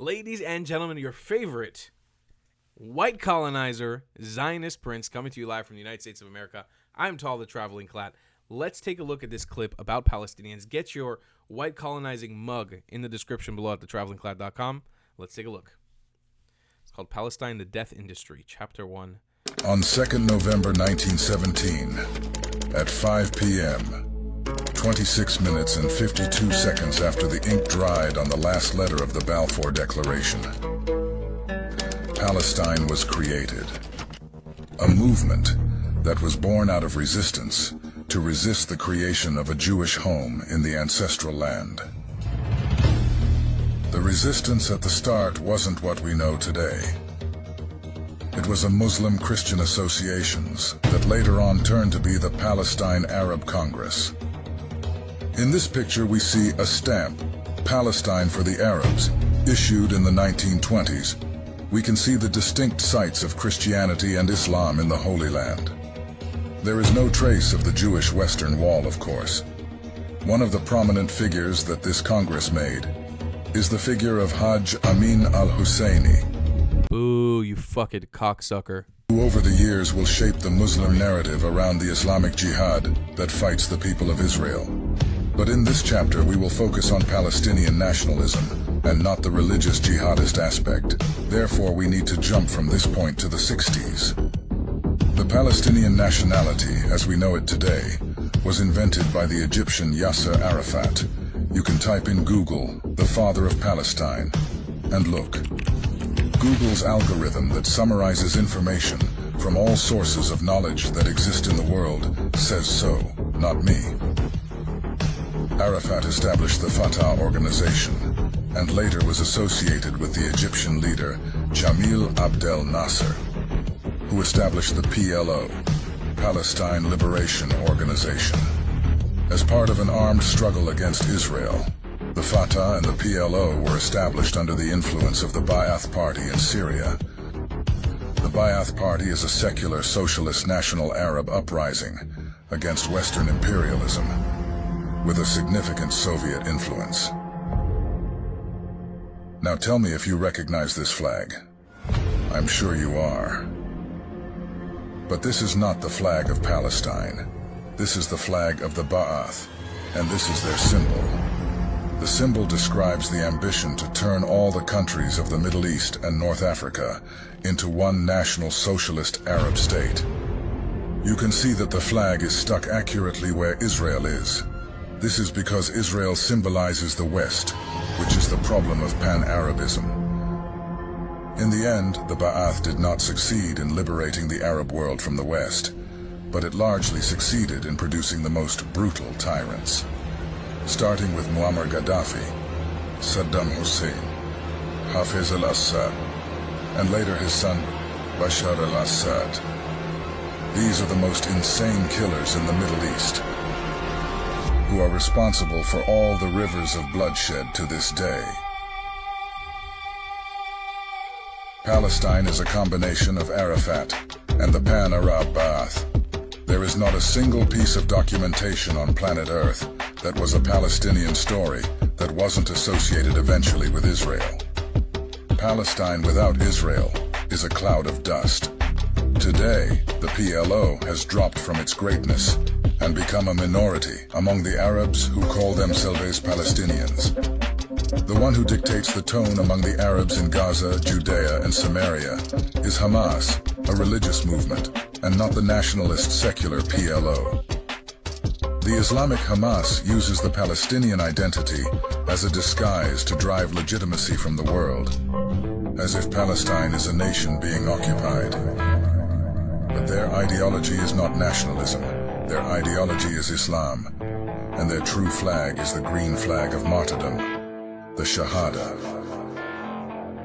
Ladies and gentlemen, your favorite white colonizer, Zionist prince, coming to you live from the United States of America. I'm Tall, the Traveling Clat. Let's take a look at this clip about Palestinians. Get your white colonizing mug in the description below at thetravelingclat.com. Let's take a look. It's called Palestine, the Death Industry, Chapter 1. On 2nd November 1917, at 5 p.m., 26 minutes and 52 seconds after the ink dried on the last letter of the Balfour Declaration, Palestine was created. A movement that was born out of resistance to resist the creation of a Jewish home in the ancestral land. The resistance at the start wasn't what we know today. It was a Muslim-Christian associations that later on turned to be the Palestine Arab Congress. In this picture we see a stamp, Palestine for the Arabs, issued in the 1920s. We can see the distinct sites of Christianity and Islam in the Holy Land. There is no trace of the Jewish Western Wall, of course. One of the prominent figures that this Congress made is the figure of Hajj Amin al-Husseini. Boo, you fucking cocksucker. Who over the years will shape the Muslim narrative around the Islamic Jihad that fights the people of Israel. But in this chapter we will focus on Palestinian nationalism and not the religious jihadist aspect. Therefore we need to jump from this point to the 60s. The Palestinian nationality, as we know it today, was invented by the Egyptian Yasser Arafat. You can type in Google, the father of Palestine, and look. Google's algorithm that summarizes information from all sources of knowledge that exist in the world says so, not me. Arafat established the Fatah organization and later was associated with the Egyptian leader Jamal Abdel Nasser, who established the PLO, Palestine Liberation Organization. As part of an armed struggle against Israel, the Fatah and the PLO were established under the influence of the Ba'ath Party in Syria. The Ba'ath Party is a secular socialist national Arab uprising against Western imperialism, with a significant Soviet influence. Now tell me if you recognize this flag. I'm sure you are. But this is not the flag of Palestine. This is the flag of the Ba'ath, and this is their symbol. The symbol describes the ambition to turn all the countries of the Middle East and North Africa into one national socialist Arab state. You can see that the flag is stuck accurately where Israel is. This is because Israel symbolizes the West, which is the problem of Pan-Arabism. In the end, the Ba'ath did not succeed in liberating the Arab world from the West, but it largely succeeded in producing the most brutal tyrants. Starting with Muammar Gaddafi, Saddam Hussein, Hafez al-Assad, and later his son Bashar al-Assad. These are the most insane killers in the Middle East, who are responsible for all the rivers of bloodshed to this day. Palestine is a combination of Arafat and the Pan-Arab Ba'ath. There is not a single piece of documentation on planet Earth that was a Palestinian story that wasn't associated eventually with Israel. Palestine without Israel is a cloud of dust. Today, the PLO has dropped from its greatness and become a minority among the Arabs who call themselves Palestinians. The one who dictates the tone among the Arabs in Gaza, Judea, and Samaria is Hamas, a religious movement, and not the nationalist secular PLO. The Islamic Hamas uses the Palestinian identity as a disguise to drive legitimacy from the world, as if Palestine is a nation being occupied. But their ideology is not nationalism. Their ideology is Islam, and their true flag is the green flag of martyrdom, the Shahada.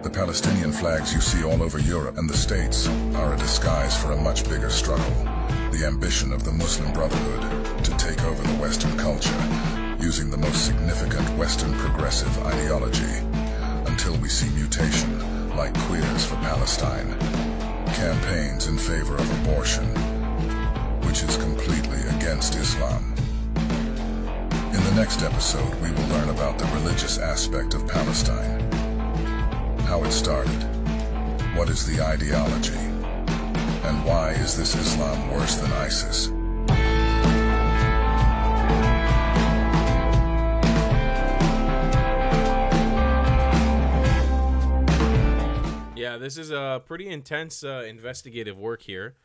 The Palestinian flags you see all over Europe and the States are a disguise for a much bigger struggle, the ambition of the Muslim Brotherhood to take over the Western culture, using the most significant Western progressive ideology, until we see mutation like Queers for Palestine, campaigns in favor of abortion, which is completely against Islam. In the next episode, we will learn about the religious aspect of Palestine. how it started? What is the ideology? And why is this Islam worse than ISIS? Yeah, this is a pretty intense investigative work here.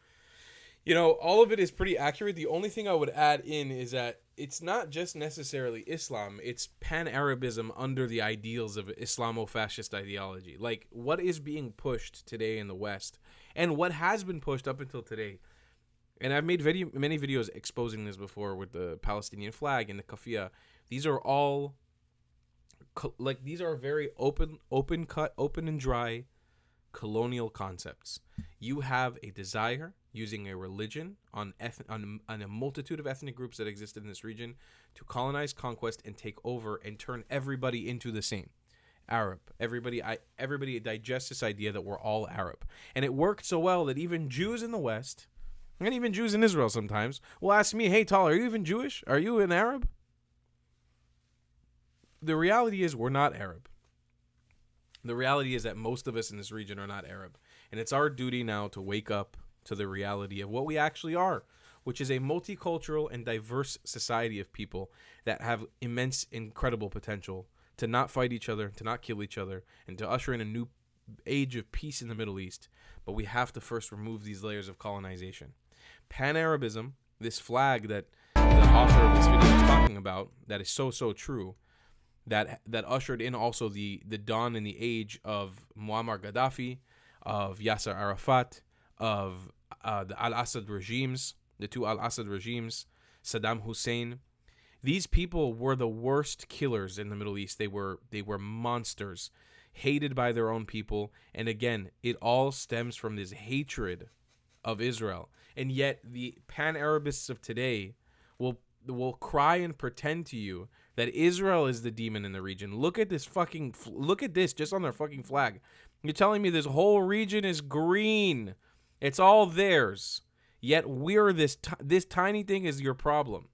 You know, all of it is pretty accurate. The only thing I would add in is that it's not just necessarily Islam. It's pan-Arabism under the ideals of Islamo-fascist ideology. Like, what is being pushed today in the West and what has been pushed up until today. And I've made many videos exposing this before with the Palestinian flag and the kafia. These are all, these are very open and dry colonial concepts. You have a desire using a religion on a multitude of ethnic groups that exist in this region to colonize, conquest, and take over and turn everybody into the same Arab. Everybody digests this idea that we're all Arab, and it worked so well that even Jews in the West and even Jews in Israel sometimes will ask me, "Hey, Tal, are you even Jewish? Are you an Arab?" The reality is we're not Arab. The reality is that most of us in this region are not Arab. And it's our duty now to wake up to the reality of what we actually are, which is a multicultural and diverse society of people that have immense, incredible potential to not fight each other, to not kill each other, and to usher in a new age of peace in the Middle East. But we have to first remove these layers of colonization. Pan-Arabism, this flag that the author of this video is talking about, that is so true, that ushered in also the dawn and the age of Muammar Gaddafi, of Yasser Arafat, of the Al-Assad regimes, the two Al-Assad regimes, Saddam Hussein. These people were the worst killers in the Middle East. They were monsters, hated by their own people. And again, it all stems from this hatred of Israel. And yet the pan-Arabists of today will cry and pretend to you that Israel is the demon in the region. Look at this just on their fucking flag. You're telling me this whole region is green. It's all theirs. Yet we're this tiny thing is your problem.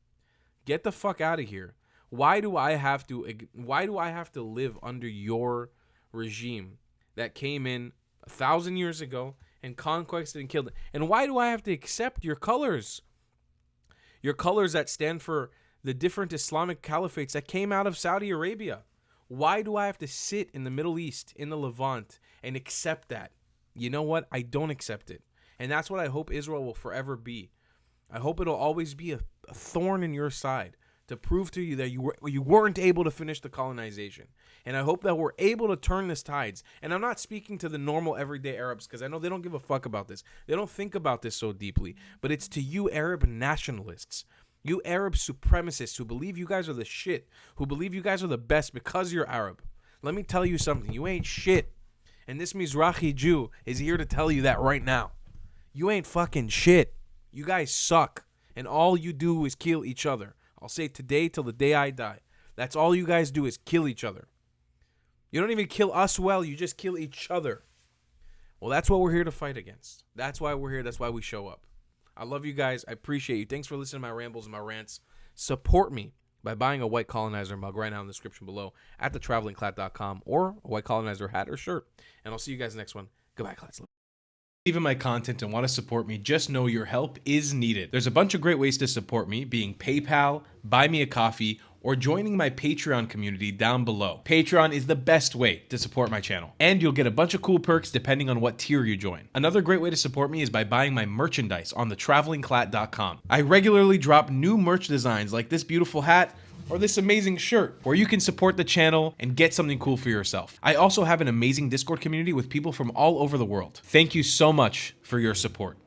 Get the fuck out of here. Why do I have to live under your regime that came in 1,000 years ago and conquested and killed? And why do I have to accept your colors? Your colors that stand for the different Islamic caliphates that came out of Saudi Arabia. Why do I have to sit in the Middle East, in the Levant, and accept that? You know what? I don't accept it. And that's what I hope Israel will forever be. I hope it'll always be a thorn in your side to prove to you that you weren't able to finish the colonization. And I hope that we're able to turn this tides. And I'm not speaking to the normal everyday Arabs because I know they don't give a fuck about this. They don't think about this so deeply. But it's to you Arab nationalists, you Arab supremacists who believe you guys are the shit, who believe you guys are the best because you're Arab. Let me tell you something. You ain't shit. And this Mizrahi Jew is here to tell you that right now. You ain't fucking shit. You guys suck. And all you do is kill each other. I'll say today till the day I die. That's all you guys do is kill each other. You don't even kill us well. You just kill each other. Well, that's what we're here to fight against. That's why we're here. That's why we show up. I love you guys. I appreciate you. Thanks for listening to my rambles and my rants. Support me by buying a White Colonizer mug right now in the description below at thetravelingclat.com or a White Colonizer hat or shirt. And I'll see you guys next one. Goodbye, class. Even my content and want to support me, just know your help is needed. There's a bunch of great ways to support me, being PayPal, Buy Me a Coffee, or joining my Patreon community down below. Patreon is the best way to support my channel, and you'll get a bunch of cool perks depending on what tier you join. Another great way to support me is by buying my merchandise on thetravelingclat.com. I regularly drop new merch designs like this beautiful hat, or this amazing shirt, where you can support the channel and get something cool for yourself. I also have an amazing Discord community with people from all over the world. Thank you so much for your support.